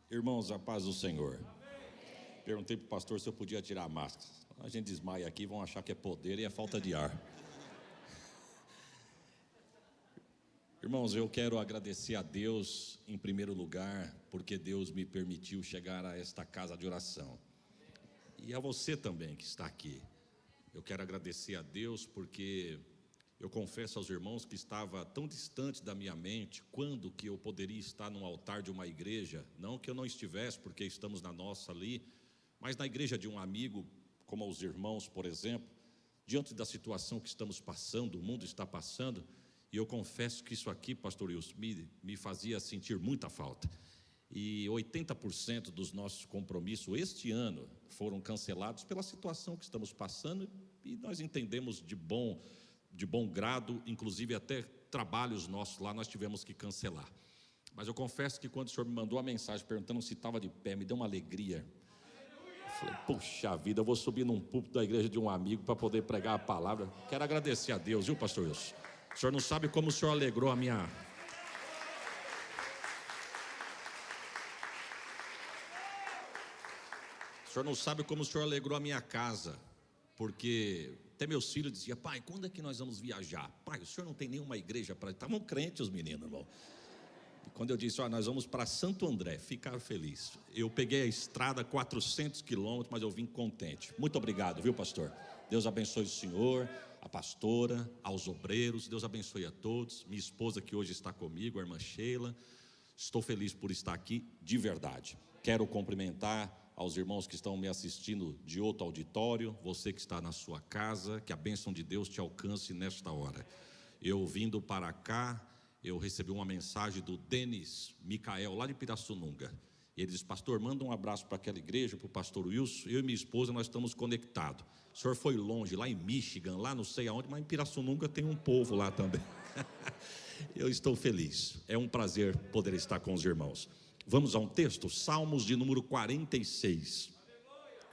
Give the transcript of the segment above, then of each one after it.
Irmãos, a paz do Senhor. Perguntei para o pastor se eu podia tirar a máscara. A gente desmaia aqui, vão achar que é poder e é falta de ar. Irmãos, eu quero agradecer a Deus em primeiro lugar, porque Deus me permitiu chegar a esta casa de oração. E a você também que está aqui. Eu quero agradecer a Deus porque eu confesso aos irmãos que estava tão distante da minha mente quando que eu poderia estar num altar de uma igreja, não que eu não estivesse, porque estamos na nossa ali, mas na igreja de um amigo, como os irmãos, por exemplo, diante da situação que estamos passando, o mundo está passando, e eu confesso que isso aqui, pastor Wilson, me fazia sentir muita falta. E 80% dos nossos compromissos este ano foram cancelados pela situação que estamos passando, e nós entendemos de bom grado, inclusive até trabalhos nossos lá nós tivemos que cancelar. Mas eu confesso que quando o senhor me mandou a mensagem perguntando se estava de pé, me deu uma alegria. Eu falei, puxa vida, eu vou subir num púlpito da igreja de um amigo para poder pregar a palavra. Quero agradecer a Deus, viu, pastor Wilson? O senhor não sabe como o senhor alegrou a minha... O senhor não sabe como o senhor alegrou a minha casa, porque até meus filhos diziam, pai, quando é que nós vamos viajar? Pai, o senhor não tem nenhuma igreja para... Estavam crentes os meninos, irmão. E quando eu disse, nós vamos para Santo André, ficaram felizes. Eu peguei a estrada 400 quilômetros, mas eu vim contente. Muito obrigado, viu, pastor? Deus abençoe o senhor, a pastora, aos obreiros, Deus abençoe a todos. Minha esposa que hoje está comigo, a irmã Sheila. Estou feliz por estar aqui, de verdade. Quero cumprimentar aos irmãos que estão me assistindo de outro auditório, você que está na sua casa, que a bênção de Deus te alcance nesta hora. Eu vindo para cá, eu recebi uma mensagem do Denis Micael, lá de Pirassununga. Ele diz, pastor, manda um abraço para aquela igreja, para o pastor Wilson, eu e minha esposa, nós estamos conectados. O senhor foi longe, lá em Michigan, lá não sei aonde, mas em Pirassununga tem um povo lá também. Eu estou feliz, é um prazer poder estar com os irmãos. Vamos a um texto, Salmos de número 46.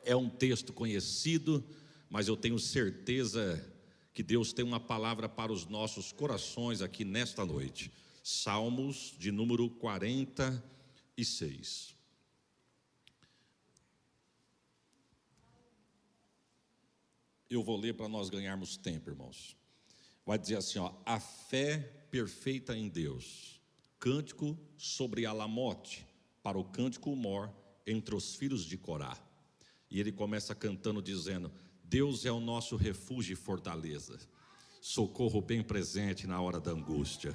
É um texto conhecido, mas eu tenho certeza que Deus tem uma palavra para os nossos corações aqui nesta noite. Salmos de número 46. Eu vou ler para nós ganharmos tempo, irmãos. Vai dizer assim, a fé perfeita em Deus. Cântico sobre Alamote, para o cântico mor entre os filhos de Corá. E ele começa cantando dizendo, Deus é o nosso refúgio e fortaleza, socorro bem presente na hora da angústia.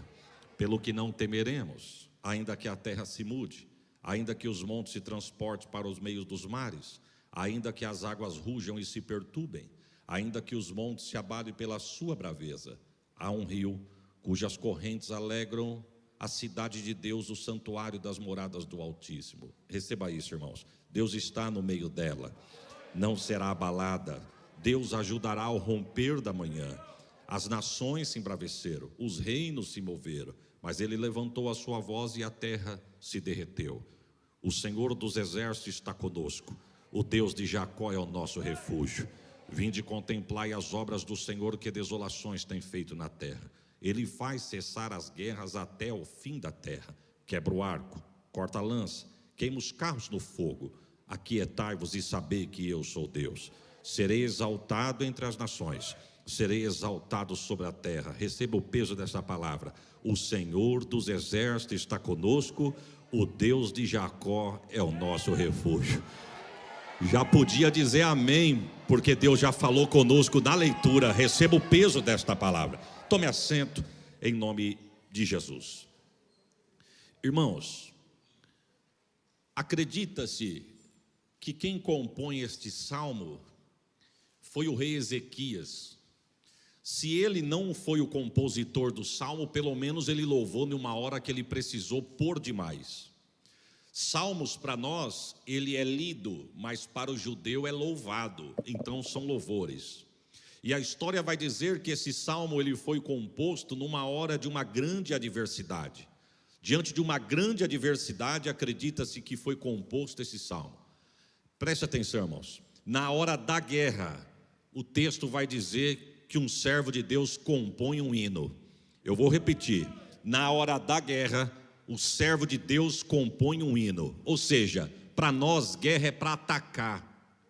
Pelo que não temeremos, ainda que a terra se mude, ainda que os montes se transportem para os meios dos mares, ainda que as águas rujam e se perturbem, ainda que os montes se abalem pela sua braveza. Há um rio cujas correntes alegram a cidade de Deus, o santuário das moradas do Altíssimo. Receba isso, irmãos. Deus está no meio dela, não será abalada. Deus ajudará ao romper da manhã. As nações se embraveceram, os reinos se moveram, mas ele levantou a sua voz e a terra se derreteu. O Senhor dos exércitos está conosco, o Deus de Jacó é o nosso refúgio. Vinde contemplai as obras do Senhor, que desolações tem feito na terra. Ele faz cessar as guerras até o fim da terra. Quebra o arco, corta a lança, queima os carros no fogo. Aquietai-vos e sabei que eu sou Deus. Serei exaltado entre as nações, serei exaltado sobre a terra. Receba o peso dessa palavra. O Senhor dos exércitos está conosco, o Deus de Jacó é o nosso refúgio. Já podia dizer amém, porque Deus já falou conosco na leitura. Receba o peso desta palavra. Tome assento em nome de Jesus. Irmãos, acredita-se que quem compõe este salmo foi o rei Ezequias. Se ele não foi o compositor do salmo, pelo menos ele louvou numa hora que ele precisou por demais. Salmos para nós, ele é lido, mas para o judeu é louvado, então são louvores. E a história vai dizer que esse salmo ele foi composto numa hora de uma grande adversidade. Diante de uma grande adversidade, acredita-se que foi composto esse salmo. Preste atenção, irmãos. Na hora da guerra, o texto vai dizer que um servo de Deus compõe um hino. Eu vou repetir. Na hora da guerra, o servo de Deus compõe um hino. Ou seja, para nós guerra é para atacar,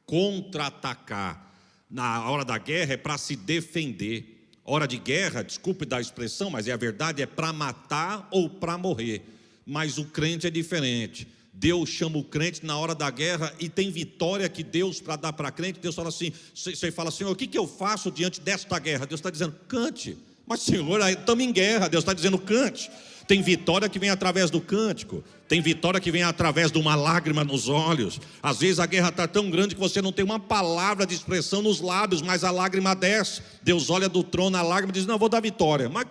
contra-atacar. Na hora da guerra é para se defender. Hora de guerra, desculpe da expressão, mas é a verdade, é para matar ou para morrer. Mas o crente é diferente. Deus chama o crente na hora da guerra e tem vitória que Deus, para dar para crente, Deus fala assim, você fala, Senhor, o que eu faço diante desta guerra? Deus está dizendo, cante. Mas Senhor, estamos em guerra, Deus está dizendo, cante. Tem vitória que vem através do cântico. Tem vitória que vem através de uma lágrima nos olhos. Às vezes a guerra está tão grande que você não tem uma palavra de expressão nos lábios, mas a lágrima desce. Deus olha do trono a lágrima e diz, não, vou dar vitória. Mas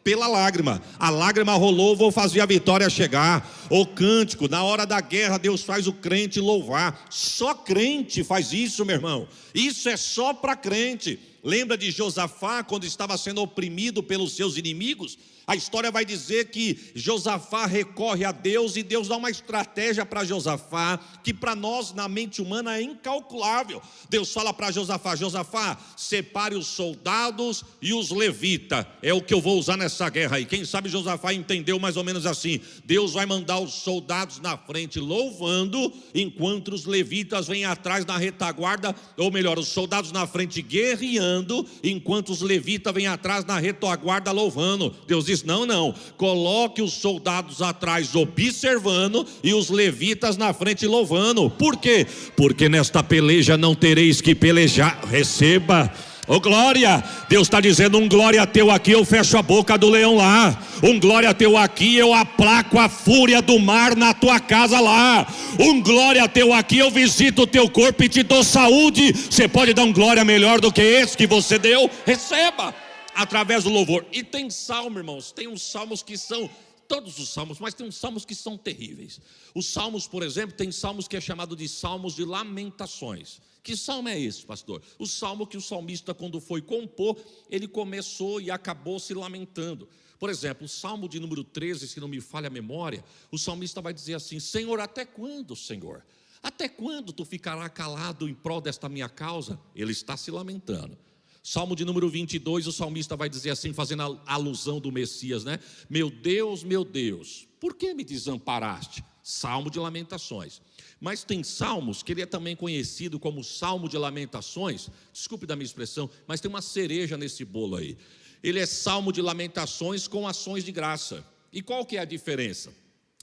pela lágrima. A lágrima rolou, vou fazer a vitória chegar. O cântico, na hora da guerra, Deus faz o crente louvar. Só crente faz isso, meu irmão. Isso é só para crente. Lembra de Josafá, quando estava sendo oprimido pelos seus inimigos? A história vai dizer que Josafá recorre a Deus e Deus dá uma estratégia para Josafá, que para nós na mente humana é incalculável. Deus fala para Josafá, Josafá, separe os soldados e os levitas, é o que eu vou usar nessa guerra aí. Quem sabe Josafá entendeu mais ou menos assim, Deus vai mandar os soldados na frente louvando, enquanto os levitas vêm atrás na retaguarda, ou melhor, os soldados na frente guerreando, enquanto os levitas vêm atrás na retaguarda louvando. Deus diz, não, coloque os soldados atrás observando e os levitas na frente louvando. Por quê? Porque nesta peleja não tereis que pelejar. Receba, ô glória. Deus está dizendo, um glória teu aqui, eu fecho a boca do leão lá. Um glória teu aqui, eu aplaco a fúria do mar na tua casa lá. Um glória teu aqui, eu visito o teu corpo e te dou saúde. Você pode dar um glória melhor do que esse que você deu? Receba através do louvor. E tem salmo, irmãos, tem uns salmos que são, todos os salmos, mas tem uns salmos que são terríveis. Os salmos, por exemplo, tem salmos que é chamado de salmos de lamentações. Que salmo é esse, pastor? O salmo que o salmista, quando foi compor, ele começou e acabou se lamentando. Por exemplo, o salmo de número 13, se não me falha a memória, o salmista vai dizer assim, Senhor, até quando, Senhor? Até quando tu ficará calado em prol desta minha causa? Ele está se lamentando. Salmo de número 22, o salmista vai dizer assim, fazendo a alusão do Messias, né? Meu Deus, por que me desamparaste? Salmo de lamentações. Mas tem salmos, que ele é também conhecido como salmo de lamentações, desculpe da minha expressão, mas tem uma cereja nesse bolo aí. Ele é salmo de lamentações com ações de graça. E qual que é a diferença?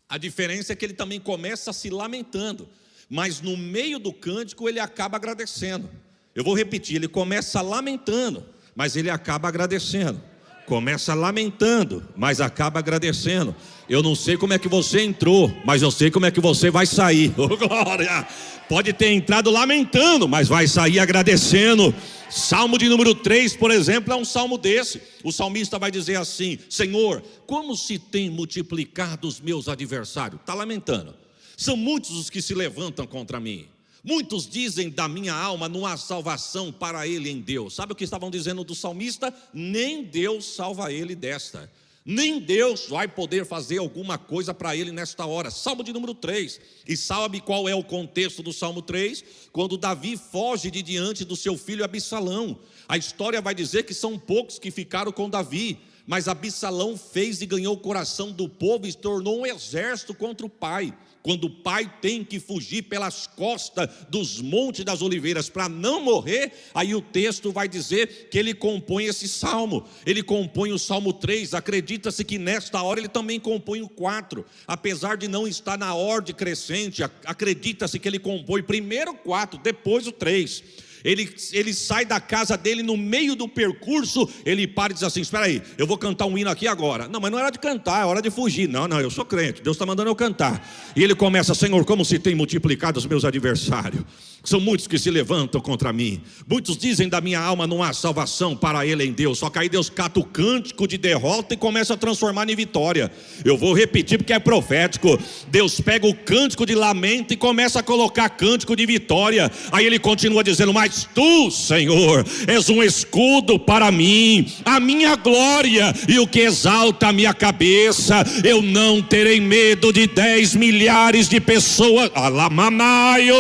A diferença é que ele também começa se lamentando, mas no meio do cântico ele acaba agradecendo. Eu vou repetir, ele começa lamentando, mas ele acaba agradecendo. Começa lamentando, mas acaba agradecendo. Eu não sei como é que você entrou, mas eu sei como é que você vai sair. Oh, glória! Pode ter entrado lamentando, mas vai sair agradecendo. Salmo de número 3, por exemplo, é um salmo desse. O salmista vai dizer assim, Senhor, como se tem multiplicado os meus adversários? Está lamentando. São muitos os que se levantam contra mim. Muitos dizem da minha alma, não há salvação para ele em Deus. Sabe o que estavam dizendo do salmista? Nem Deus salva ele desta. Nem Deus vai poder fazer alguma coisa para ele nesta hora. Salmo de número 3. E sabe qual é o contexto do Salmo 3? Quando Davi foge de diante do seu filho Absalão. A história vai dizer que são poucos que ficaram com Davi, mas Absalão fez e ganhou o coração do povo e se tornou um exército contra o pai. Quando o pai tem que fugir pelas costas dos montes das oliveiras para não morrer, aí o texto vai dizer que ele compõe esse salmo. Ele compõe o Salmo 3, acredita-se que nesta hora ele também compõe o 4. Apesar de não estar na ordem crescente, acredita-se que ele compõe primeiro o 4, depois o 3. Ele sai da casa dele, no meio do percurso, ele para e diz assim, espera aí, eu vou cantar um hino aqui agora. Não, mas não é hora de cantar, é hora de fugir. Não, eu sou crente, Deus está mandando eu cantar. E ele começa, Senhor, como se tem multiplicado os meus adversários. São muitos que se levantam contra mim. Muitos dizem da minha alma, não há salvação para ele em Deus. Só que aí Deus cata o cântico de derrota e começa a transformar em vitória. Eu vou repetir porque é profético. Deus pega o cântico de lamento e começa a colocar cântico de vitória. Aí ele continua dizendo, mas tu, Senhor, és um escudo para mim, a minha glória e o que exalta a minha cabeça. Eu não terei medo de 10 milhares de pessoas, alamanaio,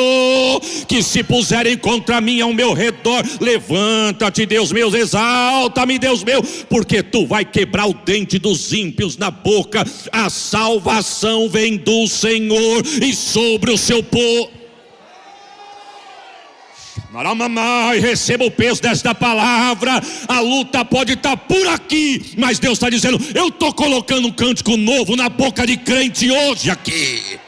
que se puserem contra mim ao meu redor. redor. Levanta-te, Deus meu, exalta-me, Deus meu, porque tu vai quebrar o dente dos ímpios na boca. A salvação vem do Senhor e sobre o seu povo. Receba o peso desta palavra. A luta pode estar por aqui, mas Deus está dizendo: eu estou colocando um cântico novo na boca de crente hoje aqui.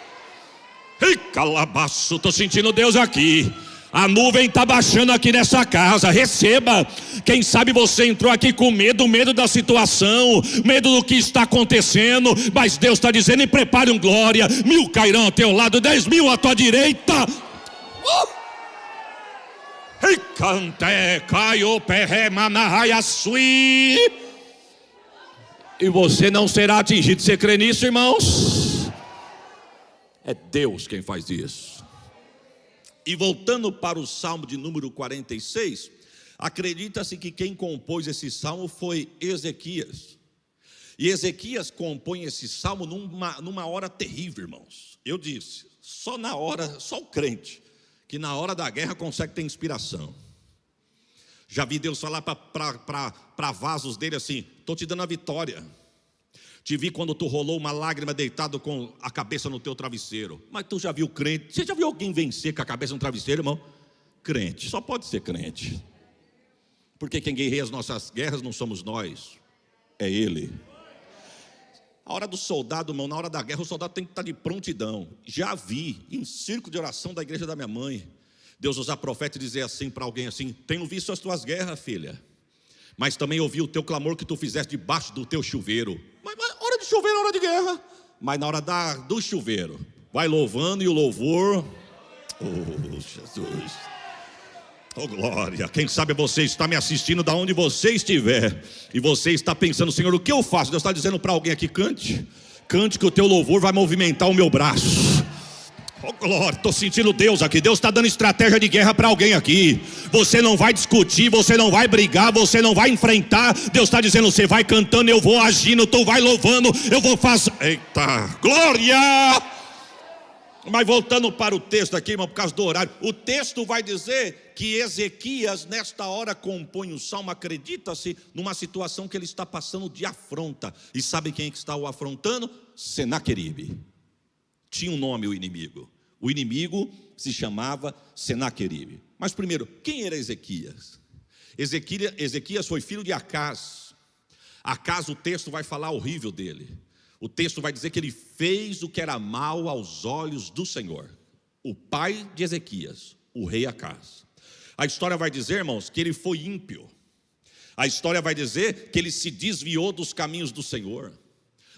Ei, calabaço, estou sentindo Deus aqui. A nuvem está baixando aqui nessa casa. Receba. Quem sabe você entrou aqui com medo da situação, medo do que está acontecendo, mas Deus está dizendo: e prepare um glória. 1000 cairão ao teu lado, 10.000 à tua direita. E você não será atingido. Você crê nisso, irmãos? É Deus quem faz isso. E voltando para o Salmo de número 46, acredita-se que quem compôs esse salmo foi Ezequias. E Ezequias compõe esse salmo numa hora terrível, irmãos. Eu disse, só o crente que na hora da guerra consegue ter inspiração. Já vi Deus falar para vasos dele assim: estou te dando a vitória. Te vi quando tu rolou uma lágrima deitado com a cabeça no teu travesseiro. Mas tu já viu crente? Você já viu alguém vencer com a cabeça no travesseiro, irmão? Crente, só pode ser crente. Porque quem guerreia as nossas guerras não somos nós, é Ele. A hora do soldado, irmão, na hora da guerra, o soldado tem que estar de prontidão. Já vi em círculo de oração da igreja da minha mãe, Deus usar profeta e dizer assim para alguém assim: tenho visto as tuas guerras, filha, mas também ouvi o teu clamor que tu fizeste debaixo do teu chuveiro. Mas hora de chuveiro é hora de guerra. Mas na hora do chuveiro, vai louvando, e o louvor, oh Jesus, oh glória. Quem sabe você está me assistindo da onde você estiver, e você está pensando: Senhor, o que eu faço? Deus está dizendo para alguém aqui: cante que o teu louvor vai movimentar o meu braço. Oh glória, estou sentindo Deus aqui. Deus está dando estratégia de guerra para alguém aqui. Você não vai discutir, você não vai brigar, você não vai enfrentar. Deus está dizendo: você vai cantando, eu vou agindo, tu vai louvando, eu vou fazer. Eita, glória! Mas voltando para o texto aqui, irmão, por causa do horário, o texto vai dizer que Ezequias nesta hora compõe o salmo. Acredita-se numa situação que ele está passando de afronta. E sabe quem é que está o afrontando? Senaqueribe. Tinha um nome o inimigo. O inimigo se chamava Senaqueribe. Mas primeiro, quem era Ezequias? Ezequias foi filho de Acaz. Acaz, o texto vai falar horrível dele. O texto vai dizer que ele fez o que era mal aos olhos do Senhor. O pai de Ezequias, o rei Acaz. A história vai dizer, irmãos, que ele foi ímpio. A história vai dizer que ele se desviou dos caminhos do Senhor.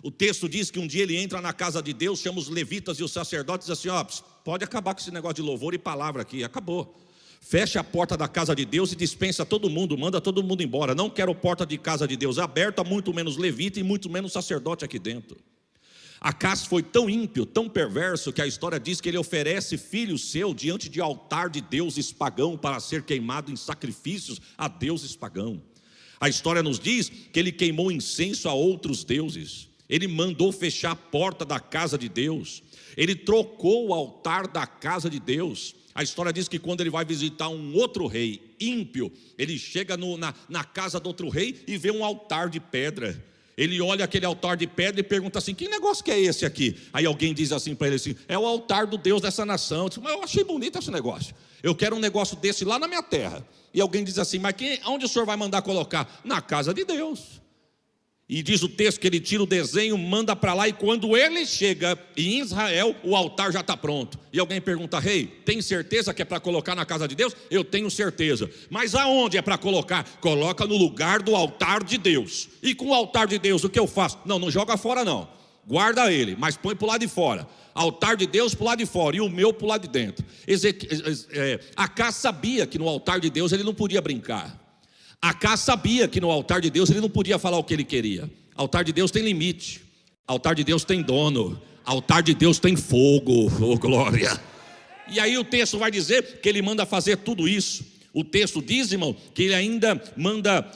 O texto diz que um dia ele entra na casa de Deus, chama os levitas e os sacerdotes e diz assim: ó, pode acabar com esse negócio de louvor e palavra aqui, acabou. Fecha a porta da casa de Deus e dispensa todo mundo, manda todo mundo embora. Não quero porta de casa de Deus aberta, muito menos levita e muito menos sacerdote aqui dentro. Acaz foi tão ímpio, tão perverso, que a história diz que ele oferece filho seu diante de altar de deuses pagão para ser queimado em sacrifícios a deuses pagão. A história nos diz que ele queimou incenso a outros deuses. Ele mandou fechar a porta da casa de Deus. Ele trocou o altar da casa de Deus. A história diz que quando ele vai visitar um outro rei ímpio, ele chega na casa do outro rei e vê um altar de pedra. Ele olha aquele altar de pedra e pergunta assim: que negócio que é esse aqui? Aí alguém diz assim para ele assim: é o altar do Deus dessa nação. Mas eu achei bonito esse negócio. Eu quero um negócio desse lá na minha terra. E alguém diz assim: mas onde o senhor vai mandar colocar? Na casa de Deus. E diz o texto que ele tira o desenho, manda para lá, e quando ele chega em Israel, o altar já está pronto. E alguém pergunta: rei, tem certeza que é para colocar na casa de Deus? Eu tenho certeza. Mas aonde é para colocar? Coloca no lugar do altar de Deus. E com o altar de Deus, o que eu faço? Não joga fora não. Guarda ele, mas põe para o lado de fora. Altar de Deus para o lado de fora e o meu para o lado de dentro. Acaz sabia que no altar de Deus ele não podia brincar. Acaz sabia que no altar de Deus ele não podia falar o que ele queria. Altar de Deus tem limite. Altar de Deus tem dono. Altar de Deus tem fogo. Oh glória. E aí o texto vai dizer que ele manda fazer tudo isso. O texto diz, irmão, que ele ainda manda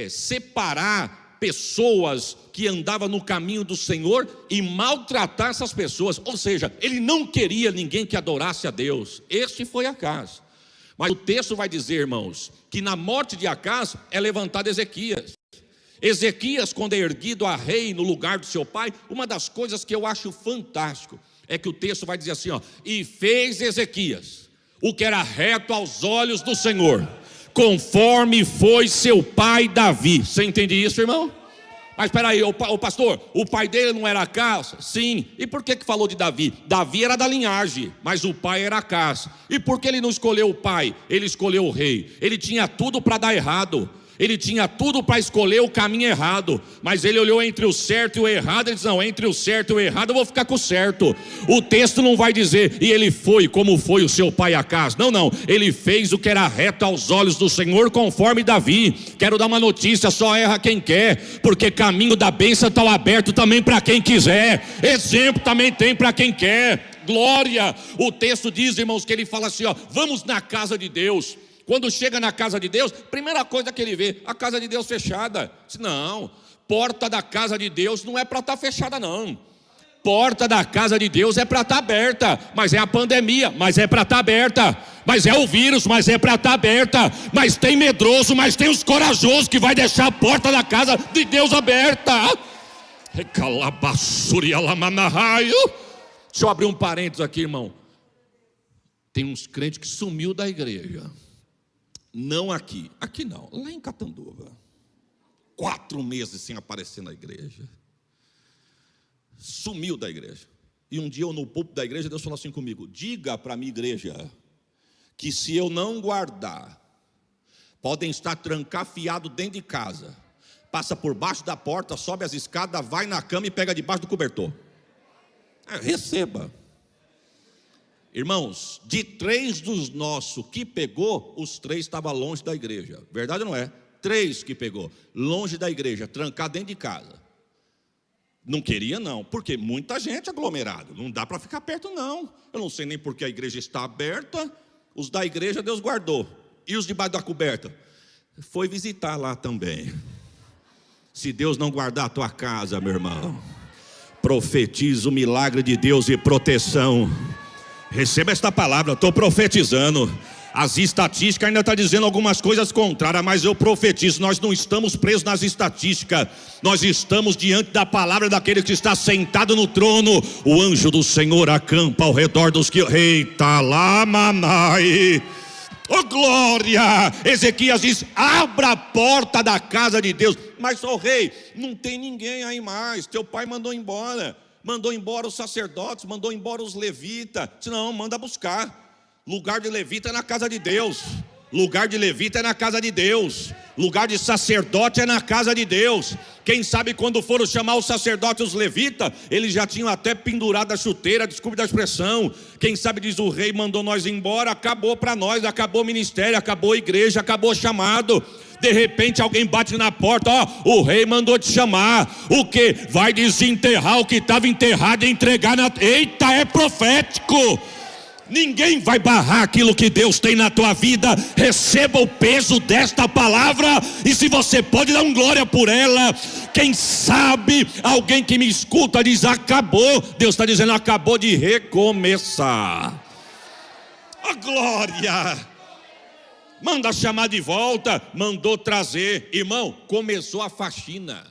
separar pessoas que andavam no caminho do Senhor e maltratar essas pessoas. Ou seja, ele não queria ninguém que adorasse a Deus. Este foi Acaz. Mas o texto vai dizer, irmãos, que na morte de Acás é levantado Ezequias. Ezequias, quando é erguido a rei no lugar do seu pai, uma das coisas que eu acho fantástico é que o texto vai dizer assim, ó, e fez Ezequias o que era reto aos olhos do Senhor, conforme foi seu pai Davi. Você entende isso, irmão? Mas espera aí, o pastor, o pai dele não era Acás? Sim. E por que falou de Davi? Davi era da linhagem, mas o pai era Acás. E por que ele não escolheu o pai? Ele escolheu o rei. Ele tinha tudo para dar errado. Ele tinha tudo para escolher o caminho errado, mas ele olhou entre o certo e o errado. Ele disse, não, entre o certo e o errado eu vou ficar com o certo. O texto não vai dizer, e ele foi como foi o seu pai Acás. Não, ele fez o que era reto aos olhos do Senhor, conforme Davi. Quero dar uma notícia, só erra quem quer, porque caminho da bênção está aberto também para quem quiser. Exemplo também tem para quem quer. Glória. O texto diz, irmãos, que ele fala assim, ó, vamos na casa de Deus. Quando chega na casa de Deus, primeira coisa que ele vê, a casa de Deus fechada. Não, porta da casa de Deus não é para estar fechada não. Porta da casa de Deus é para estar aberta, mas é a pandemia, mas é para estar aberta. Mas é o vírus, mas é para estar aberta. Mas tem medroso, mas tem os corajosos que vai deixar a porta da casa de Deus aberta. Deixa eu abrir um parênteses aqui, irmão. Tem uns crentes que sumiu da igreja. Não aqui não, lá em Catanduva, 4 meses sem aparecer na igreja, sumiu da igreja. E um dia eu no púlpito da igreja, Deus falou assim comigo, diga para a minha igreja, que se eu não guardar, podem estar trancafiados dentro de casa, passa por baixo da porta, sobe as escadas, vai na cama e pega debaixo do cobertor. Receba. Irmãos, de 3 dos nossos que pegou, os 3 estavam longe da igreja. Verdade ou não é? 3 que pegou, longe da igreja, trancado dentro de casa. Não queria não, porque muita gente aglomerado, não dá para ficar perto não. Eu não sei nem porque a igreja está aberta. Os da igreja Deus guardou. E os debaixo da coberta? Foi visitar lá também. Se Deus não guardar a tua casa, meu irmão, profetiza o milagre de Deus e proteção. Receba esta palavra, eu estou profetizando. As estatísticas ainda estão dizendo algumas coisas contrárias, mas eu profetizo, nós não estamos presos nas estatísticas. Nós estamos diante da palavra daquele que está sentado no trono. O anjo do Senhor acampa ao redor dos que... Eita lá, manai! Oh glória! Ezequias diz, abra a porta da casa de Deus. Mas, ó rei, não tem ninguém aí mais, teu pai mandou embora. Mandou embora os sacerdotes, mandou embora os levitas. Disse, não, manda buscar. Lugar de levita é na casa de Deus. Lugar de levita é na casa de Deus. Lugar de sacerdote é na casa de Deus. Quem sabe quando foram chamar os sacerdotes e os levitas, eles já tinham até pendurado a chuteira, desculpe da expressão. Quem sabe diz, o rei mandou nós embora, acabou para nós, acabou o ministério, acabou a igreja, acabou o chamado. De repente alguém bate na porta, ó, o rei mandou te chamar. O que? Vai desenterrar o que estava enterrado e entregar na... Eita, é profético. Ninguém vai barrar aquilo que Deus tem na tua vida. Receba o peso desta palavra. E se você pode, dar glória por ela. Quem sabe alguém que me escuta diz, acabou. Deus está dizendo, acabou de recomeçar. A glória. Manda chamar de volta, mandou trazer. Irmão, começou a faxina.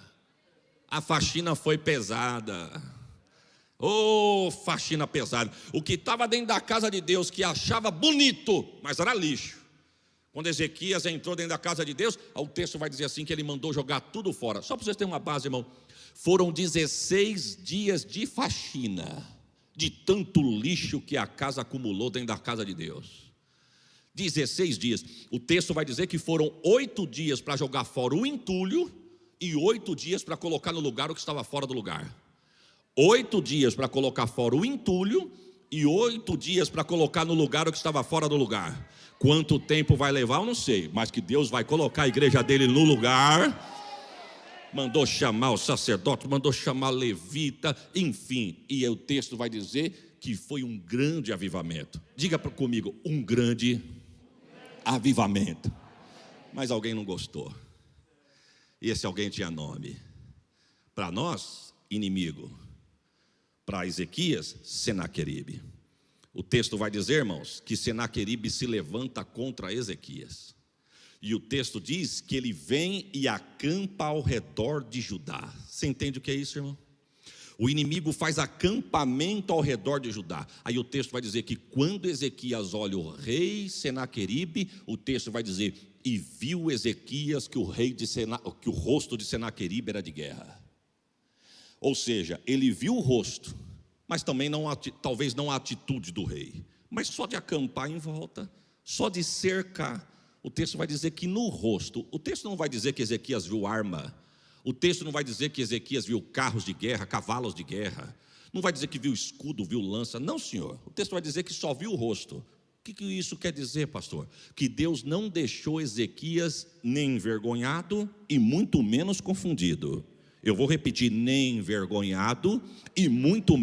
A faxina foi pesada. Oh, faxina pesada. O que estava dentro da casa de Deus, que achava bonito, mas era lixo. Quando Ezequias entrou dentro da casa de Deus, o texto vai dizer assim, que ele mandou jogar tudo fora. Só para vocês terem uma base, irmão. Foram 16 dias de faxina, de tanto lixo que a casa acumulou dentro da casa de Deus. 16 dias. O texto vai dizer que foram 8 dias para jogar fora o entulho e 8 dias para colocar no lugar o que estava fora do lugar. 8 dias para colocar fora o entulho e 8 dias para colocar no lugar o que estava fora do lugar. Quanto tempo vai levar, eu não sei, mas que Deus vai colocar a igreja dele no lugar. Mandou chamar o sacerdote, mandou chamar levita, enfim. E o texto vai dizer que foi um grande avivamento. Diga comigo, um grande avivamento. Mas alguém não gostou. E esse alguém tinha nome. Para nós, inimigo. Para Ezequias, Senaqueribe. O texto vai dizer, irmãos, que Senaqueribe se levanta contra Ezequias. E o texto diz que ele vem e acampa ao redor de Judá. Você entende o que é isso, irmão? O inimigo faz acampamento ao redor de Judá. Aí o texto vai dizer que quando Ezequias olha o rei Senaqueribe, o texto vai dizer, e viu Ezequias que o rosto de Senaqueribe era de guerra. Ou seja, ele viu o rosto, mas também talvez não a atitude do rei. Mas só de acampar em volta, só de cercar, o texto vai dizer que no rosto, o texto não vai dizer que Ezequias viu arma, o texto não vai dizer que Ezequias viu carros de guerra, cavalos de guerra, não vai dizer que viu escudo, viu lança, não, senhor. O texto vai dizer que só viu o rosto. O que isso quer dizer, pastor? Que Deus não deixou Ezequias nem envergonhado e muito menos confundido. Eu vou repetir, nem envergonhado e muito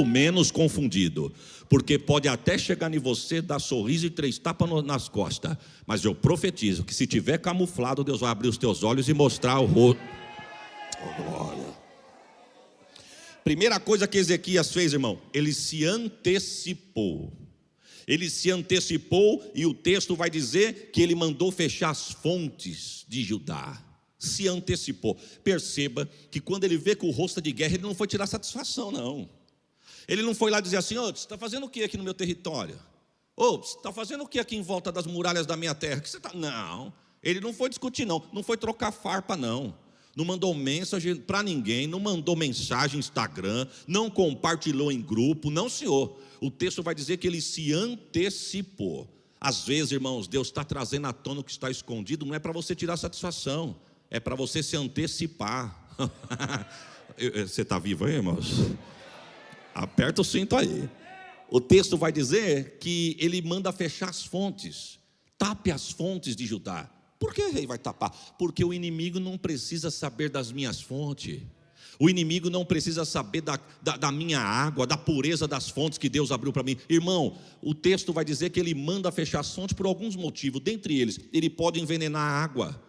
menos confundido, porque pode até chegar em você, dar sorriso e 3 tapas nas costas, mas eu profetizo que se tiver camuflado, Deus vai abrir os teus olhos e mostrar o rosto. Oh, glória. Primeira coisa que Ezequias fez, irmão, ele se antecipou. Ele se antecipou e o texto vai dizer que ele mandou fechar as fontes de Judá. Se antecipou. Perceba que quando ele vê que o rosto é de guerra, ele não foi tirar satisfação, não. Ele não foi lá dizer assim, você está fazendo o que aqui no meu território? Você está fazendo o que aqui em volta das muralhas da minha terra? Que você tá... Não, ele não foi discutir não foi trocar farpa não mandou mensagem para ninguém, não mandou mensagem no Instagram, não compartilhou em grupo, não, senhor. O texto vai dizer que ele se antecipou. Às vezes, irmãos, Deus está trazendo à tona o que está escondido, não é para você tirar satisfação, é para você se antecipar. Você está vivo aí, irmãos? Aperta o cinto aí. O texto vai dizer que ele manda fechar as fontes. Tape as fontes de Judá. Por que o rei vai tapar? Porque o inimigo não precisa saber das minhas fontes. O inimigo não precisa saber da minha água, da pureza das fontes que Deus abriu para mim. Irmão, o texto vai dizer que ele manda fechar as fontes por alguns motivos. Dentre eles, ele pode envenenar a água,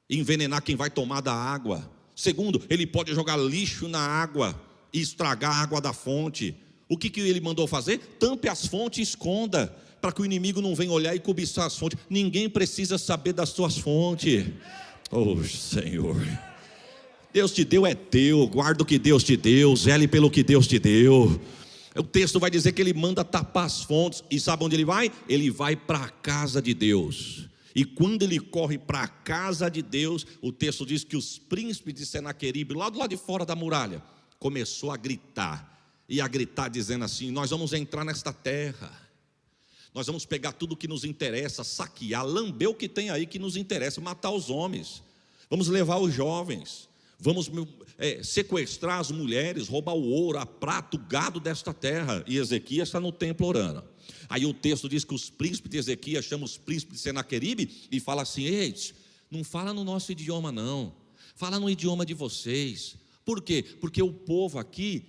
envenenar quem vai tomar da água. Segundo, ele pode jogar lixo na água e estragar a água da fonte. O que ele mandou fazer? Tampe as fontes e esconda, para que o inimigo não venha olhar e cobiçar as fontes. Ninguém precisa saber das suas fontes. Oh, Senhor, Deus te deu, é teu. Guarda o que Deus te deu, zele pelo que Deus te deu. O texto vai dizer que ele manda tapar as fontes. E sabe onde ele vai? Ele vai para a casa de Deus. E quando ele corre para a casa de Deus, o texto diz que os príncipes de Senaqueribe, lá do lado de fora da muralha, começou a gritar, e a gritar dizendo assim, nós vamos entrar nesta terra, nós vamos pegar tudo que nos interessa, saquear, lamber o que tem aí que nos interessa, matar os homens, vamos levar os jovens, vamos sequestrar as mulheres, roubar o ouro, a prata, o gado desta terra. E Ezequias está no templo orando. Aí o texto diz que os príncipes de Ezequias chamam os príncipes de Senaqueribe e fala assim, ei, não fala no nosso idioma não, fala no idioma de vocês. Por quê? Porque o povo aqui,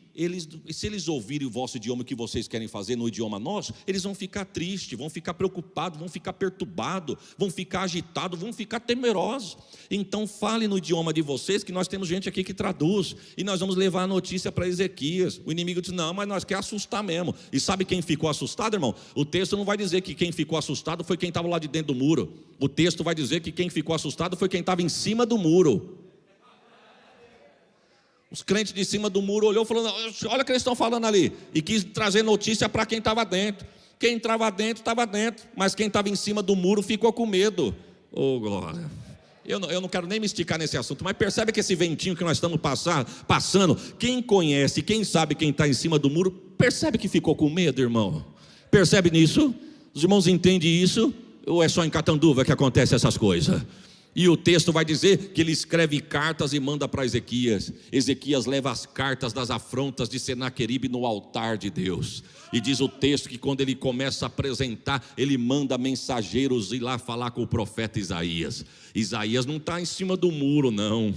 se eles ouvirem o vosso idioma, o que vocês querem fazer no idioma nosso, eles vão ficar tristes, vão ficar preocupados, vão ficar perturbados, vão ficar agitados, vão ficar temerosos. Então fale no idioma de vocês, que nós temos gente aqui que traduz, e nós vamos levar a notícia para Ezequias. O inimigo diz, não, mas nós queremos assustar mesmo. E sabe quem ficou assustado, irmão? O texto não vai dizer que quem ficou assustado foi quem estava lá de dentro do muro. O texto vai dizer que quem ficou assustado foi quem estava em cima do muro. Os crentes de cima do muro olhou e falou, olha o que eles estão falando ali. E quis trazer notícia para quem estava dentro. Quem estava dentro, mas quem estava em cima do muro ficou com medo. Oh, glória. Eu não quero nem me esticar nesse assunto, mas percebe que esse ventinho que nós estamos passando, quem conhece, quem sabe quem está em cima do muro, percebe que ficou com medo, irmão? Percebe nisso? Os irmãos entendem isso? Ou é só em Catanduva que acontece essas coisas? E o texto vai dizer que ele escreve cartas e manda para Ezequias. Ezequias leva as cartas das afrontas de Senaqueribe no altar de Deus. E diz o texto que quando ele começa a apresentar, ele manda mensageiros ir lá falar com o profeta Isaías. Isaías não está em cima do muro, não.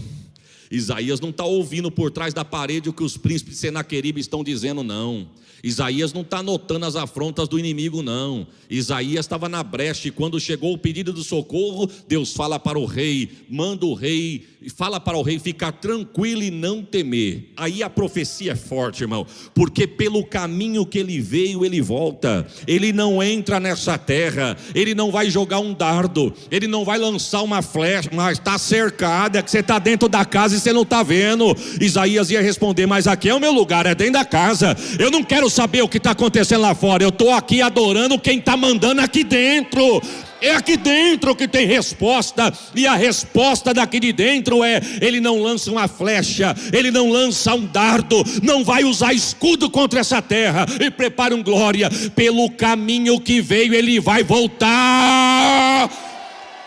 Isaías não está ouvindo por trás da parede o que os príncipes Senaqueribe estão dizendo, não. Isaías não está anotando as afrontas do inimigo, não. Isaías estava na brecha, e quando chegou o pedido do socorro, Deus fala para o rei, manda o rei, fala para o rei ficar tranquilo e não temer. Aí a profecia é forte, irmão, porque pelo caminho que ele veio, ele volta. Ele não entra nessa terra, ele não vai jogar um dardo, ele não vai lançar uma flecha, mas está cercado, é que você está dentro da casa e você não está vendo. Isaías ia responder, mas aqui é o meu lugar, é dentro da casa, eu não quero saber o que está acontecendo lá fora, eu estou aqui adorando quem está mandando aqui dentro. É aqui dentro que tem resposta, e a resposta daqui de dentro é: ele não lança uma flecha, ele não lança um dardo, não vai usar escudo contra essa terra, e prepare um glória, pelo caminho que veio ele vai voltar.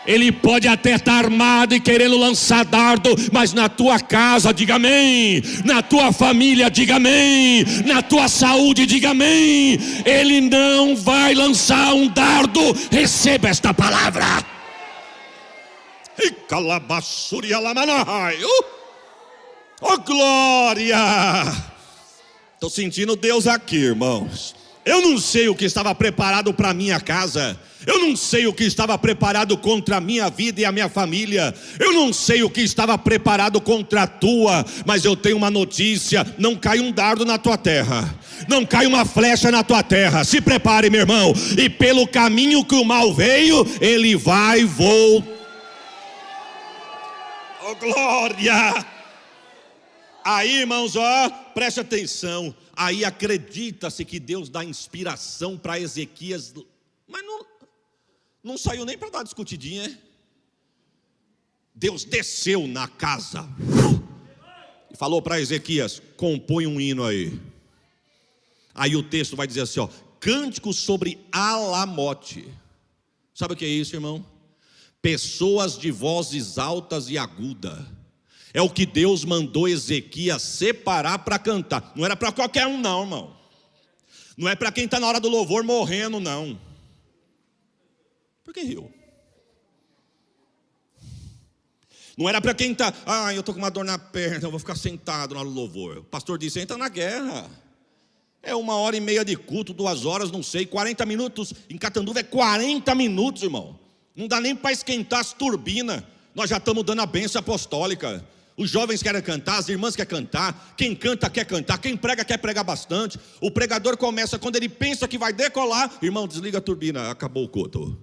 Ele pode até estar armado e querendo lançar dardo, mas na tua casa, diga amém. Na tua família, diga amém. Na tua saúde, diga amém. Ele não vai lançar um dardo. Receba esta palavra. E calabassuria lamanai. Oh glória. Estou sentindo Deus aqui, irmãos. Eu não sei o que estava preparado para a minha casa. Eu não sei o que estava preparado contra a minha vida e a minha família. Eu não sei o que estava preparado contra a tua. Mas eu tenho uma notícia: não cai um dardo na tua terra, não cai uma flecha na tua terra. Se prepare, meu irmão. E pelo caminho que o mal veio, ele vai voltar. Oh glória. Aí, irmãos, ó, preste atenção. Aí acredita-se que Deus dá inspiração para Ezequias, mas não saiu nem para dar discutidinha. Deus desceu na casa e falou para Ezequias: compõe um hino aí. Aí o texto vai dizer assim, ó: cântico sobre Alamote. Sabe o que é isso, irmão? Pessoas de vozes altas e agudas. É o que Deus mandou Ezequias separar para cantar. Não era para qualquer um não, irmão. Não é para quem está na hora do louvor morrendo, não. Por que riu? Não era para quem está, eu estou com uma dor na perna, eu vou ficar sentado na hora do louvor. O pastor disse, entra na guerra. É 1h30 de culto, 2 horas, não sei, 40 minutos. Em Catanduva é 40 minutos, irmão. Não dá nem para esquentar as turbinas. Nós já estamos dando a bênção apostólica. Os jovens querem cantar, as irmãs querem cantar. Quem canta quer cantar, quem prega quer pregar bastante. O pregador começa, quando ele pensa que vai decolar, irmão, desliga a turbina, acabou o culto.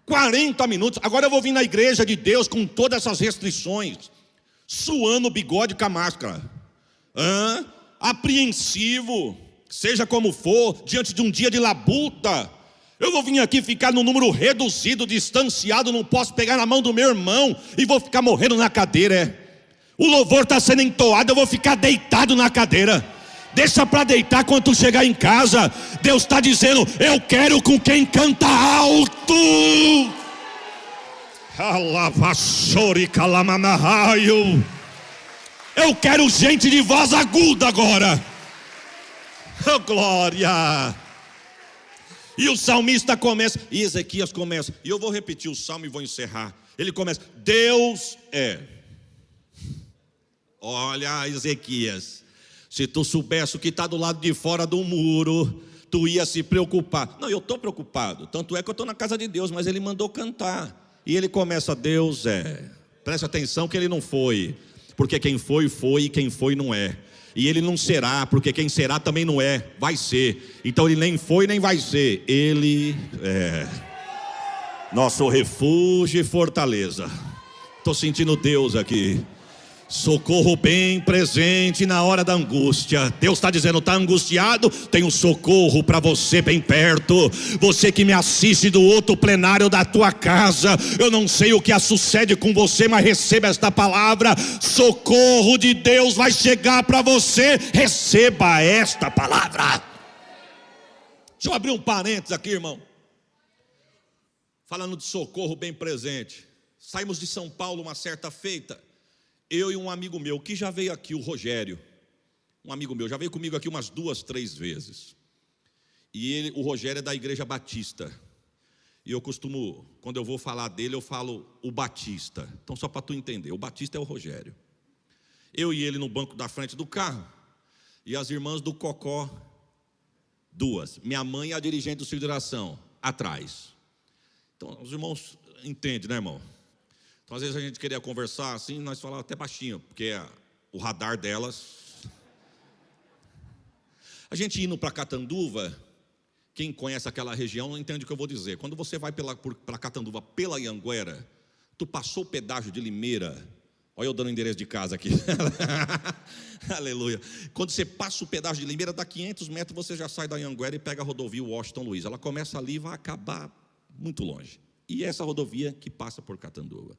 40 minutos, agora eu vou vir na igreja de Deus com todas essas restrições, suando o bigode com a máscara, apreensivo, seja como for, diante de um dia de labuta. Eu vou vir aqui ficar no número reduzido, distanciado, não posso pegar na mão do meu irmão e vou ficar morrendo na cadeira. O louvor está sendo entoado, eu vou ficar deitado na cadeira. Deixa para deitar quando tu chegar em casa. Deus está dizendo, eu quero com quem canta alto. Eu quero gente de voz aguda agora. Oh glória. E o salmista começa, e Ezequias começa, e eu vou repetir o salmo e vou encerrar. Ele começa, Deus é. Olha, Ezequias, se tu soubesse o que está do lado de fora do muro, tu ia se preocupar. Não, eu estou preocupado, tanto é que eu estou na casa de Deus, mas ele mandou cantar. E ele começa, Deus é. Preste atenção que ele não foi, porque quem foi, foi, e quem foi não é. E ele não será, porque quem será também não é, vai ser. Então ele nem foi nem vai ser, ele é nosso refúgio e fortaleza. Estou sentindo Deus aqui. Socorro bem presente na hora da angústia. Deus está dizendo, está angustiado? Tem um socorro para você bem perto. Você que me assiste do outro plenário da tua casa, eu não sei o que sucede com você, mas receba esta palavra. Socorro de Deus vai chegar para você. Receba esta palavra. Deixa eu abrir um parênteses aqui, irmão. Falando de socorro bem presente. Saímos de São Paulo uma certa feita, eu e um amigo meu, que já veio aqui, o Rogério. Um amigo meu, já veio comigo aqui umas 2, 3 vezes. E o Rogério é da Igreja Batista. E eu costumo, quando eu vou falar dele, eu falo o Batista. Então só para tu entender, o Batista é o Rogério. Eu e ele no banco da frente do carro, e as irmãs do Cocó, duas. Minha mãe e a dirigente do Círculo de Oração, atrás. Então, os irmãos entendem, né, irmão? Então, às vezes a gente queria conversar assim, nós falávamos até baixinho, porque o radar delas. A gente indo para Catanduva, quem conhece aquela região não entende o que eu vou dizer. Quando você vai para Catanduva pela Anhanguera, tu passou o pedágio de Limeira. Olha eu dando o endereço de casa aqui. Aleluia. Quando você passa o pedágio de Limeira, dá 500 metros, você já sai da Anhanguera e pega a rodovia Washington Luiz. Ela começa ali e vai acabar muito longe. E essa rodovia que passa por Catanduva.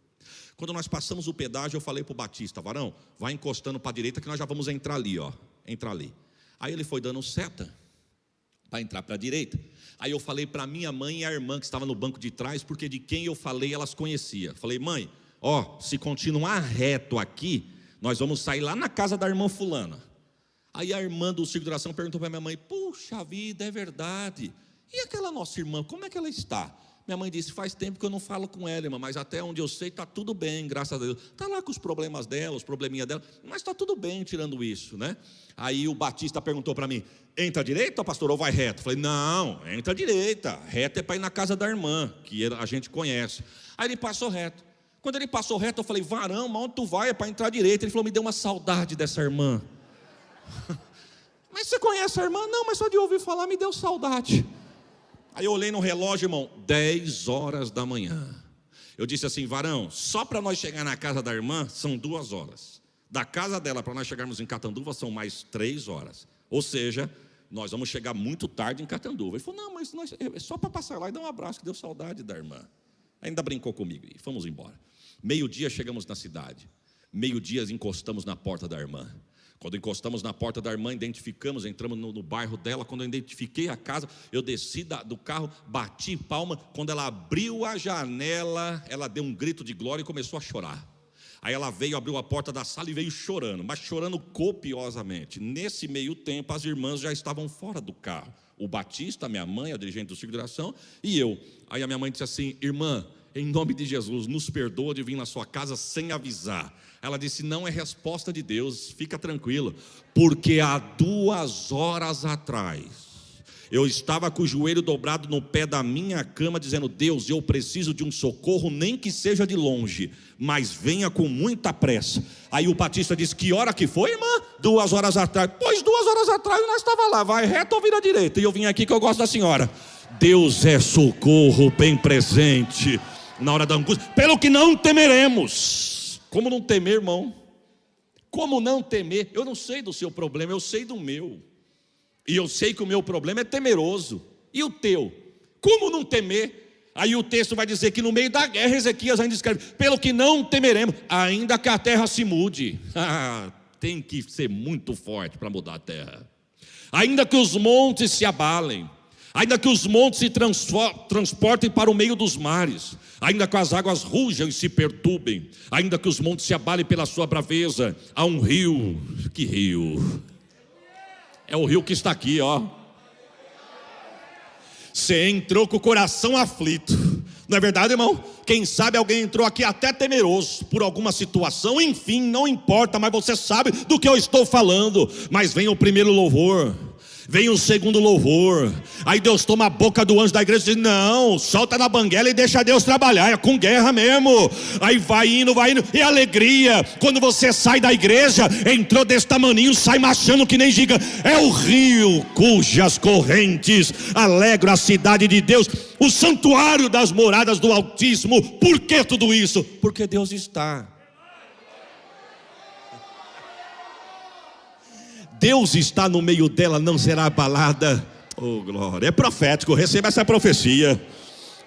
Quando nós passamos o pedágio, eu falei para o Batista, varão, vai encostando para a direita que nós já vamos entrar ali, ó. Entrar ali. Aí ele foi dando seta para entrar para a direita. Aí eu falei para minha mãe e a irmã que estava no banco de trás, porque de quem eu falei elas conheciam. Falei, mãe, ó, se continuar reto aqui, nós vamos sair lá na casa da irmã fulana. Aí a irmã do Círculo de Oração perguntou para minha mãe, puxa vida, é verdade. E aquela nossa irmã, como é que ela está? Minha mãe disse, faz tempo que eu não falo com ela, irmã, mas até onde eu sei está tudo bem, graças a Deus. Está lá com os problemas dela, os probleminhas dela, mas está tudo bem tirando isso, né? Aí o Batista perguntou para mim, entra à direita, pastor, ou vai reto? Falei, não, entra à direita, reto é para ir na casa da irmã, que a gente conhece. Aí ele passou reto. Quando ele passou reto, eu falei, varão, mas onde tu vai? É para entrar à direita. Ele falou, me deu uma saudade dessa irmã. Mas você conhece a irmã? Não, mas só de ouvir falar me deu saudade. Aí eu olhei no relógio, irmão, 10 horas da manhã. Eu disse assim, varão, só para nós chegar na casa da irmã, são 2 horas. Da casa dela para nós chegarmos em Catanduva, são mais 3 horas. Ou seja, nós vamos chegar muito tarde em Catanduva. Ele falou, não, mas é só para passar lá e dar um abraço, que deu saudade da irmã. Ainda brincou comigo e fomos embora. 12:00 chegamos na cidade. 12:00 encostamos na porta da irmã. Quando encostamos na porta da irmã, identificamos, entramos no bairro dela. Quando eu identifiquei a casa, eu desci do carro, bati palma. Quando ela abriu a janela, ela deu um grito de glória e começou a chorar. Aí ela veio, abriu a porta da sala e veio chorando, mas chorando copiosamente. Nesse meio tempo, as irmãs já estavam fora do carro. O Batista, minha mãe, a dirigente do Círculo de Oração, e eu. Aí a minha mãe disse assim, irmã, em nome de Jesus, nos perdoa de vir na sua casa sem avisar. Ela disse, não é resposta de Deus, fica tranquilo, porque há 2 horas atrás, eu estava com o joelho dobrado no pé da minha cama, dizendo, Deus, eu preciso de um socorro, nem que seja de longe, mas venha com muita pressa. Aí o Batista disse, que hora que foi, irmã? 2 horas atrás. Pois 2 horas atrás nós estávamos lá, vai reto ou vira direita? E eu vim aqui que eu gosto da senhora. Deus é socorro bem presente na hora da angústia, pelo que não temeremos. Como não temer, irmão? Como não temer? Eu não sei do seu problema, eu sei do meu. E eu sei que o meu problema é temeroso. E o teu? Como não temer? Aí o texto vai dizer que no meio da guerra, Ezequias ainda escreve, pelo que não temeremos, ainda que a terra se mude. Tem que ser muito forte para mudar a terra. Ainda que os montes se abalem, ainda que os montes se transportem para o meio dos mares, ainda que as águas rujam e se perturbem, ainda que os montes se abalem pela sua braveza, há um rio. Que rio? É o rio que está aqui, ó. Você entrou com o coração aflito, não é verdade, irmão? Quem sabe alguém entrou aqui até temeroso por alguma situação. Enfim, não importa, mas você sabe do que eu estou falando. Mas vem o primeiro louvor, vem o segundo louvor. Aí Deus toma a boca do anjo da igreja e diz, não, solta na banguela e deixa Deus trabalhar. É com guerra mesmo. Aí vai indo, e alegria. Quando você sai da igreja, entrou desse tamaninho, sai marchando que nem giga. É o rio cujas correntes alegram a cidade de Deus, o santuário das moradas do Altíssimo. Por que tudo isso? Porque Deus está. Deus está no meio dela, não será abalada. Oh glória, é profético, receba essa profecia.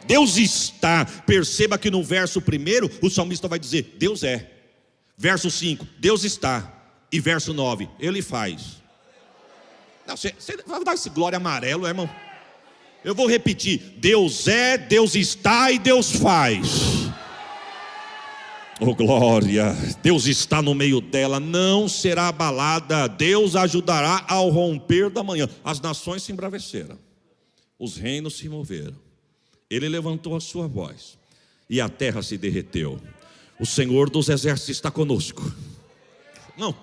Deus está. Perceba que no verso 1 o salmista vai dizer, Deus é. Verso 5, Deus está. E verso 9, Ele faz. Não, você vai dar esse glória amarelo, irmão? Eu vou repetir, Deus é, Deus está e Deus faz. Oh glória, Deus está no meio dela, não será abalada. Deus ajudará ao romper da manhã. As nações se embraveceram, os reinos se moveram. Ele levantou a sua voz e a terra se derreteu. O Senhor dos exércitos está conosco. Não,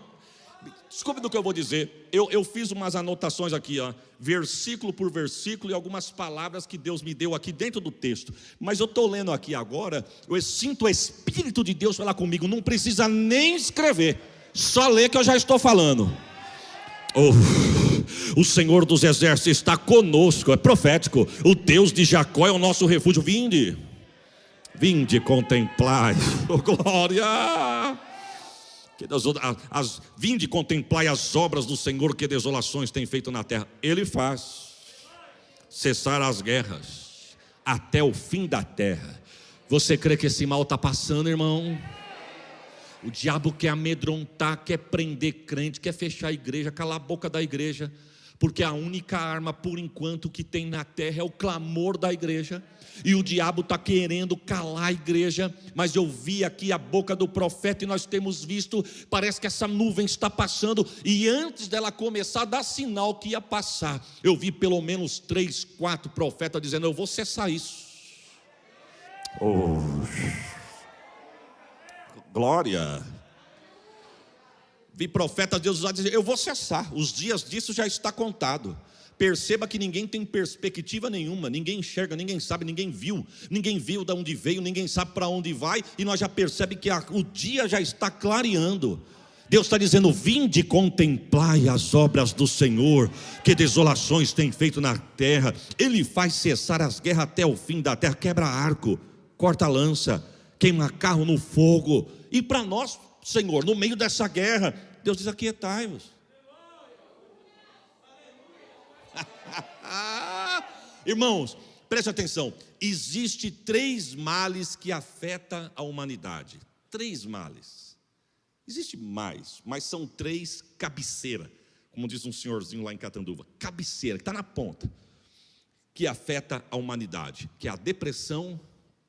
desculpe do que eu vou dizer. Eu fiz umas anotações aqui, ó, versículo por versículo, e algumas palavras que Deus me deu aqui dentro do texto. Mas eu estou lendo aqui agora, eu sinto o Espírito de Deus falar comigo. Não precisa nem escrever, só ler que eu já estou falando. O Senhor dos Exércitos está conosco, é profético. O Deus de Jacó é o nosso refúgio. Vinde contemplai, oh glória. Vinde contemplai as obras do Senhor, que desolações tem feito na terra. Ele faz cessar as guerras até o fim da terra. Você crê que esse mal está passando, irmão? O diabo quer amedrontar, quer prender crente, quer fechar a igreja, calar a boca da igreja, porque a única arma por enquanto que tem na terra é o clamor da igreja. E o diabo está querendo calar a igreja. Mas eu vi aqui a boca do profeta, e nós temos visto, parece que essa nuvem está passando, e antes dela começar, dá sinal que ia passar. Eu vi pelo menos 3, 4 profetas dizendo: eu vou cessar isso. Glória. Vi profetas de Deus usar dizer: eu vou cessar, os dias disso já está contado. Perceba que ninguém tem perspectiva nenhuma, ninguém enxerga, ninguém sabe, ninguém viu de onde veio, ninguém sabe para onde vai, e nós já percebemos que o dia já está clareando. Deus está dizendo: vinde contemplai as obras do Senhor, que desolações tem feito na terra. Ele faz cessar as guerras até o fim da terra, quebra arco, corta lança, queima carro no fogo. E para nós, Senhor, no meio dessa guerra, Deus diz: aquietai-vos. Irmãos, preste atenção. Existe 3 males que afetam a humanidade. 3 males. Existe mais, mas são 3 cabeceira, como diz um senhorzinho lá em Catanduva. Cabeceira, que está na ponta, que afeta a humanidade, que é a depressão,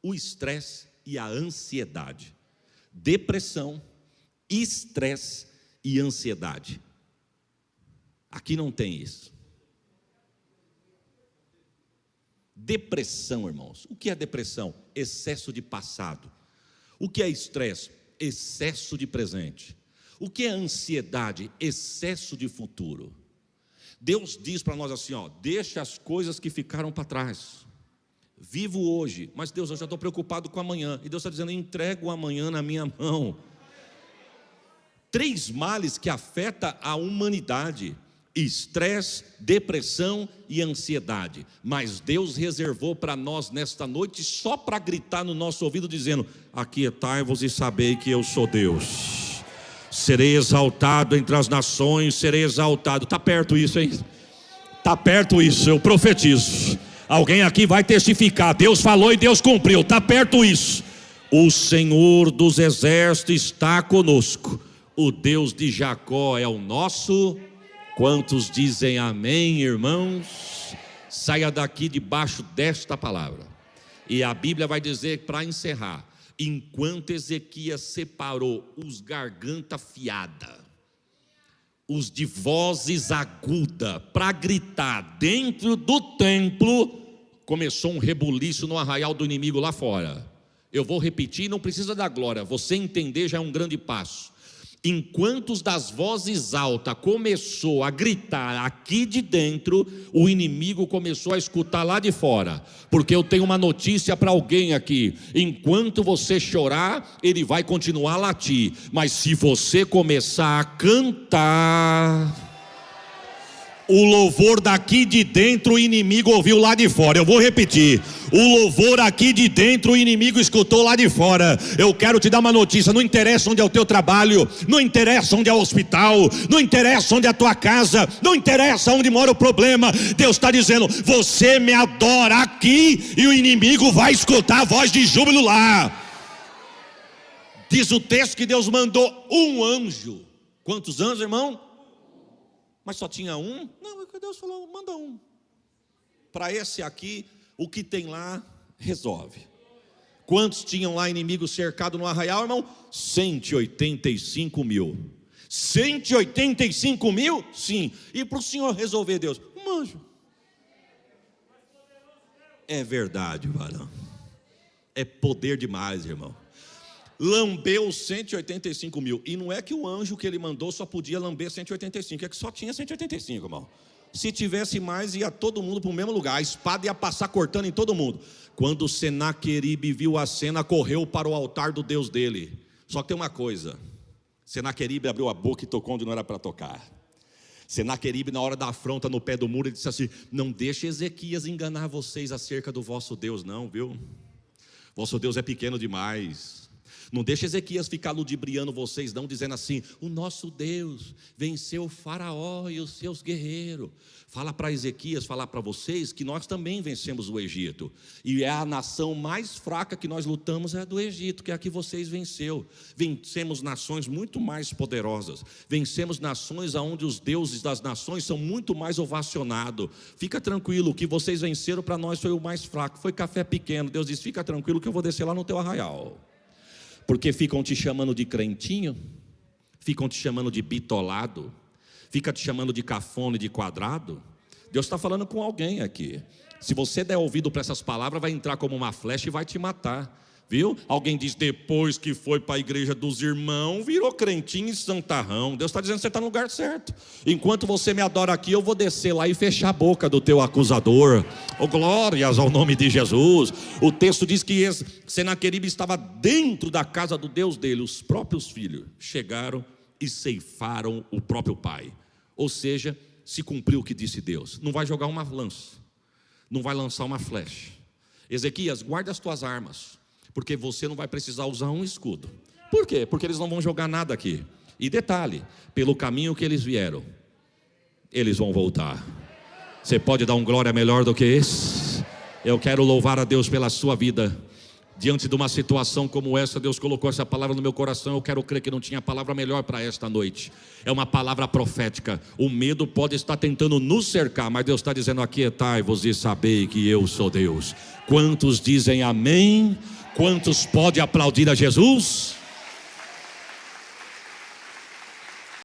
o estresse e a ansiedade. Depressão, estresse e ansiedade. Aqui não tem isso. Depressão, irmãos. O que é depressão? Excesso de passado. O que é estresse? Excesso de presente. O que é ansiedade? Excesso de futuro. Deus diz para nós assim, ó: deixa as coisas que ficaram para trás. Vivo hoje. Mas Deus, eu já estou preocupado com amanhã. E Deus está dizendo: entrego o amanhã na minha mão. 3 males que afetam a humanidade: estresse, depressão e ansiedade. Mas Deus reservou para nós nesta noite, só para gritar no nosso ouvido, dizendo: aquietai-vos e sabei que eu sou Deus. Serei exaltado entre as nações, serei exaltado. Está perto isso, hein? Está perto isso, eu profetizo. Alguém aqui vai testificar: Deus falou e Deus cumpriu. Está perto isso. O Senhor dos Exércitos está conosco. O Deus de Jacó é o nosso. Quantos dizem amém, irmãos? Saia daqui debaixo desta palavra. E a Bíblia vai dizer, para encerrar: enquanto Ezequias separou os garganta fiada, os de vozes aguda, para gritar dentro do templo, começou um rebuliço no arraial do inimigo lá fora. Eu vou repetir, não precisa da glória, você entender já é um grande passo. Enquanto os das vozes altas começou a gritar aqui de dentro, o inimigo começou a escutar lá de fora. Porque eu tenho uma notícia para alguém aqui: enquanto você chorar, ele vai continuar a latir. Mas se você começar a cantar, o louvor daqui de dentro o inimigo ouviu lá de fora. Eu vou repetir: o louvor aqui de dentro o inimigo escutou lá de fora. Eu quero te dar uma notícia: não interessa onde é o teu trabalho, não interessa onde é o hospital, não interessa onde é a tua casa, não interessa onde mora o problema. Deus está dizendo: você me adora aqui, e o inimigo vai escutar a voz de júbilo lá. Diz o texto que Deus mandou um anjo. Quantos anjos, irmão? Mas só tinha um? Não, Deus falou: manda um. Para esse aqui, o que tem lá, resolve. Quantos tinham lá inimigos cercados no arraial, irmão? 185 mil. 185 mil? Sim. E para o Senhor resolver, Deus: um anjo. É verdade, varão. É poder demais, irmão. lambeu 185 mil. E não é que o anjo que ele mandou só podia lamber 185, é que só tinha 185, irmão. Se tivesse mais, ia todo mundo para o mesmo lugar. A espada ia passar cortando em todo mundo. Quando Senaqueribe viu a cena, correu para o altar do Deus dele. Só que tem uma coisa: Senaqueribe abriu a boca e tocou onde não era para tocar. Senaqueribe, na hora da afronta no pé do muro, ele disse assim: não deixe Ezequias enganar vocês acerca do vosso Deus não, viu? Vosso Deus é pequeno demais. Não deixe Ezequias ficar ludibriando vocês não, dizendo assim: o nosso Deus venceu o faraó e os seus guerreiros. Fala para Ezequias, falar para vocês que nós também vencemos o Egito. E é a nação mais fraca que nós lutamos é a do Egito, que é a que vocês venceu. Vencemos nações muito mais poderosas. Vencemos nações onde os deuses das nações são muito mais ovacionados. Fica tranquilo, o que vocês venceram para nós foi o mais fraco, foi café pequeno. Deus diz: fica tranquilo que eu vou descer lá no teu arraial. Porque ficam te chamando de crentinho, ficam te chamando de bitolado, fica te chamando de cafone, de quadrado. Deus está falando com alguém aqui. Se você der ouvido para essas palavras, vai entrar como uma flecha e vai te matar. Viu? Alguém diz: depois que foi para a igreja dos irmãos, virou crentinho e santarrão. Deus está dizendo que você está no lugar certo. Enquanto você me adora aqui, eu vou descer lá e fechar a boca do teu acusador. Oh, glórias ao nome de Jesus. O texto diz que Senaqueribe estava dentro da casa do Deus dele. Os próprios filhos chegaram e ceifaram o próprio pai. Ou seja, se cumpriu o que disse Deus. Não vai jogar uma lança, não vai lançar uma flecha. Ezequias, guarda as tuas armas, porque você não vai precisar usar um escudo. Por quê? Porque eles não vão jogar nada aqui. E detalhe, pelo caminho que eles vieram, eles vão voltar. Você pode dar um glória melhor do que esse? Eu quero louvar a Deus pela sua vida. Diante de uma situação como essa, Deus colocou essa palavra no meu coração. Eu quero crer que não tinha palavra melhor para esta noite. É uma palavra profética. O medo pode estar tentando nos cercar, mas Deus está dizendo: aquietai-vos e sabei que eu sou Deus. Quantos dizem amém? Quantos podem aplaudir a Jesus?